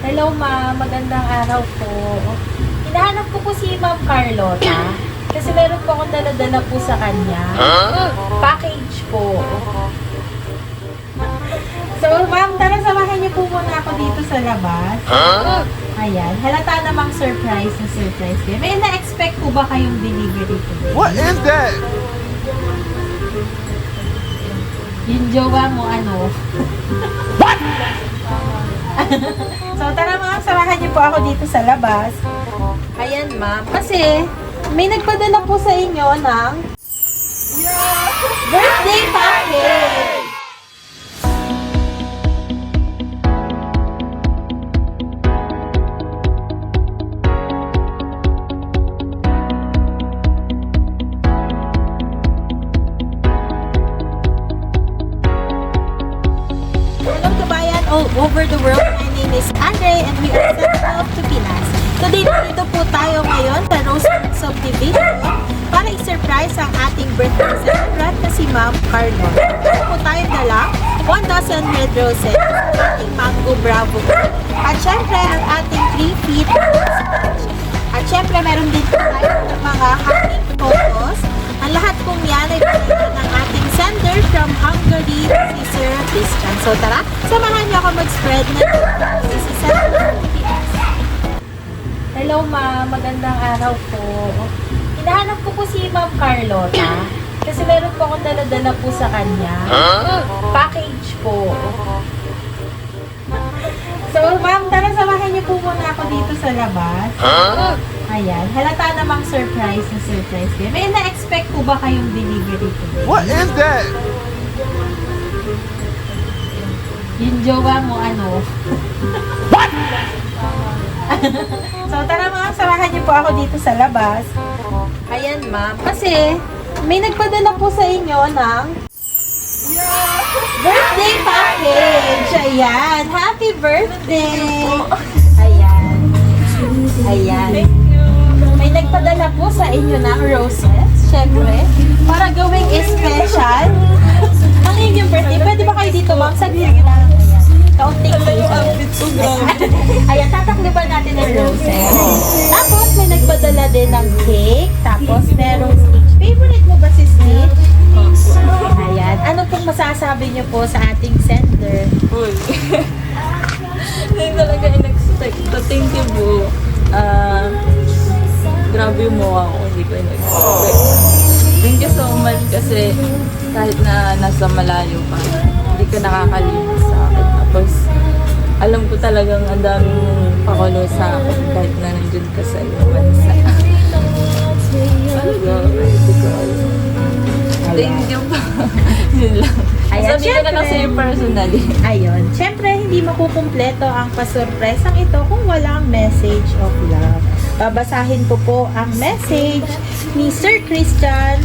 Hello ma'am, magandang araw po. Hinahanap ko po si Ma'am Carlota. Kasi meron po akong dala-dala po sa kanya. Package po. So ma'am, tara samahan niyo po muna ako dito sa labas. Ayan, halata namang surprise na surprise. May na-expect po ba kayong delivery po? What is that? Yung jowa mo ano? What? So tara ma'am, samahan niyo po ako dito sa labas. Ayan ma'am, kasi may nagpadala po sa inyo ng birthday package. Hello kabayan all over the world. My name is Andre and we are sent off to Pinas. Today, dito po tayo ngayon sa Rosemont Subdivision para i-surprise ang ating birthday celebrant na si Ma'am Carlota. Dito po tayo dala 1 dozen red roses, ating mango bravo, at syempre ang ating 3 feet. At syempre meron din po tayo ng mga hanging photos. Ang lahat pong yan ay pinagin ng ating sender from Hungary, si Sir Christian. So tara, samahan niyo ako mag-spread na si Sir Christian. Hello ma'am, magandang araw po. Hinahanap ko po si Ma'am Carlota. Kasi meron po akong dala-dala po sa kanya. Package po. So ma'am, tara samahan niyo po muna ako dito sa labas. Ayan, halata namang surprise na surprise. May na-expect po ba kayong delivery po? What is that? Yung jowa mo ano? What? So tara ma'am, samahan niyo po ako dito sa labas. Ayan ma'am, kasi may nagpadala po sa inyo ng birthday package. Ayan, happy birthday. Ayan. Ayan. May nagpadala po sa inyo ng roses, syempre, para gawing special. Ang inyong birthday, pwede ba kayo dito ma'am? Saglit lang. Kaunting ayan, tataklipan natin ng roses. Tapos, may nagpadala din ng cake. Tapos, merong Stitch. Favorite mo ba si Stitch? Ayan. Ano pong masasabi niyo po sa ating sender? Uy. Hindi talaga in-expect. So, thank you po. Grabe yung mukha ko. Hindi ko in-expect. Thank you so much kasi kahit na nasa malayo pa, hindi ka nakakalimot sa akin. Tapos, alam ko talagang ang daming pakulo sa akin kahit na nandun ka sa ibang bansa. Talaga, hindi ko alam. Thank you po. Yun lang. Ayan, Sabihin ko na lang sa'yo personally. Ayun. Siyempre, hindi makukumpleto ang pasurpresang ito kung walang message of love. Babasahin ko po ang message ni Sir Christian.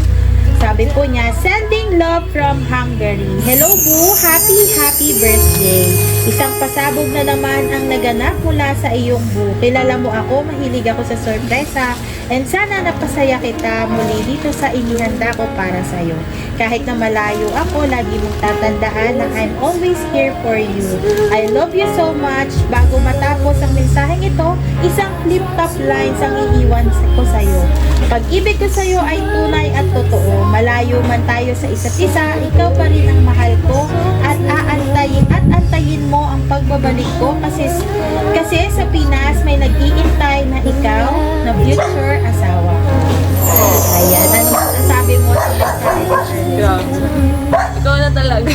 Sabi po niya, sending love from Hungary. Hello Boo, happy birthday. Isang pasabog na naman ang naganap mula sa iyong Boo. Kilala mo ako, mahilig ako sa sorpresa. And sana napasaya kita muli dito sa inihanda ko para sa iyo. Kahit na malayo ako, lagi mong tatandaan na I'm always here for you. I love you so much. Bago matapos ang mensaheng ito, isang flip-top lines ang iiwan ko sa iyo. Pag-ibig ko sa iyo ay tunay at totoo. Malayo man tayo sa isa't isa, ikaw pa rin ang mahal ko at antayin mo ang pagbabalik ko kasi sa Pinas may nag-iintay na ikaw na future asawa. Ayan, ano masasabi mo sa message? Grabe. Ikaw na talaga.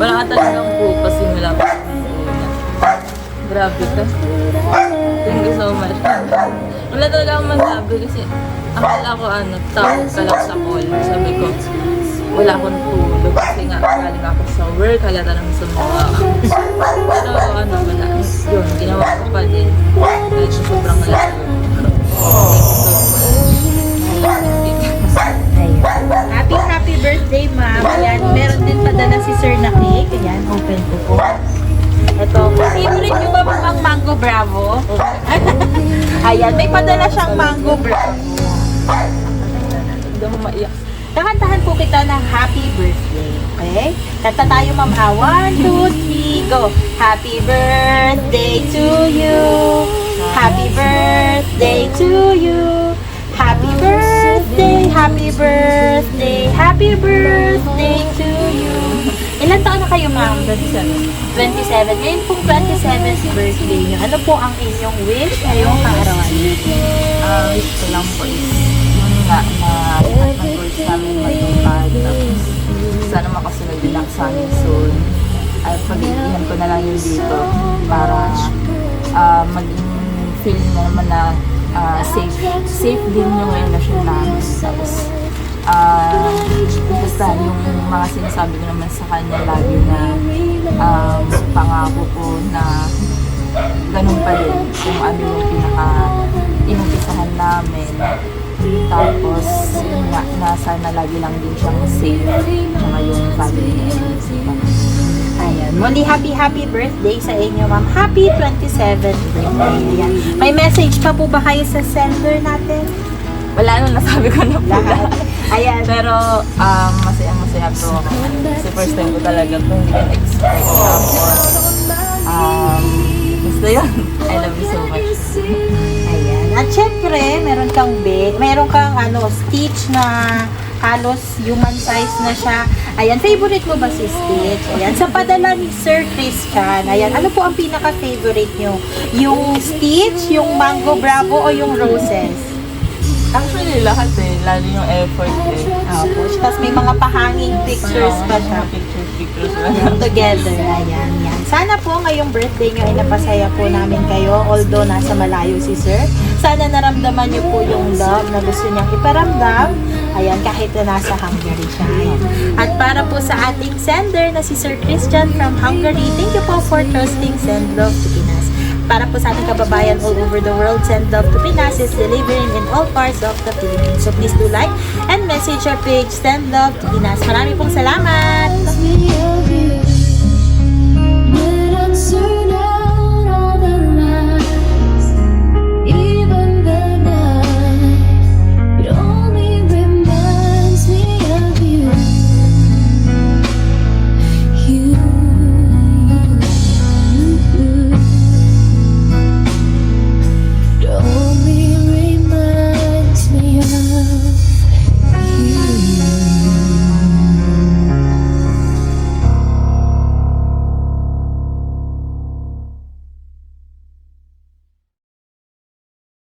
Wala ka talagang pupas simula pa. Grabe ka. Thank you so much. Wala talaga akong magsabi kasi akala ko tawag ka lang sa call. Sabi ko, wala akong tulog kasi nga galing ako sa work, halata naman sa mga pero wala. Yun, ginawa ko pa din. Kahit sobrang malayo. Happy birthday, ma'am. Ayan, meron din padala si Sir na cake. Ayan, open ko po. Ito, favorite nyo ba ang mango bravo? Ayan, may padala siyang mango bravo. Hindi ako maiyak. Kakantahan po kita ng happy birthday. Okay? Kanta tayo, ma'am. 1, 2, 3, go! Happy birthday to you. Happy birthday to you. Happy birthday, happy birthday, happy birthday to you. Ilan taon na kayo, ma'am? 27. 27. Ngayon pong 27th birthday niyo. Ano po ang inyong wish ngayong kaarawan? Wish ko lang po is yun nga na lahat ng goals namin matupad. Tapos sana makasunod din ako sa amin soon. At pag-iihan ko na lang yun dito para maging feeling na naman na safe din yung relasyon namin. Tapos basta yung mga sinasabi ko naman sa kanya lagi na pangako ko na ganun pa din kung ano yung inumpisahan namin. Tapos yun nga, na sana lagi lang din siyang safe na yung family niya. Ayan. Muli, happy birthday sa inyo, ma'am. Happy 27th birthday. Ayan. May message pa po ba kayo sa sender natin? Wala nung nasabi ko na po Lahat. lahat. Ayan. Pero masaya po ako. Kasi first time ko talaga kung hindi na-expect. Tapos basta yun. I love you so much. Ayan. At syempre, meron kang Stitch na halos human size na siya. Ayan, favorite mo ba si Stitch? Ayan, sa padala ni Sir Christian. Ayan, ano po ang pinaka-favorite nyo? Yung Stitch, yung Mango Bravo, o yung Roses? Actually, lahat lalo yung effort Opo. Tapos may mga pahanging pictures pa siya. Pictures Together. Ayan, yan. Sana po ngayong birthday nyo ay napasaya po namin kayo. Although nasa malayo si Sir. Sana naramdaman nyo po yung love na gusto niyang iparamdam. Ayan, kahit na nasa Hungary siya. Ayan. At para po sa ating sender na si Sir Christian from Hungary, thank you po for trusting Send Love to Pinas. Para po sa ating kababayan all over the world, Send Love to Pinas is delivering in all parts of the Philippines. So please do like and message our page, Send Love to Pinas. Maraming pong salamat!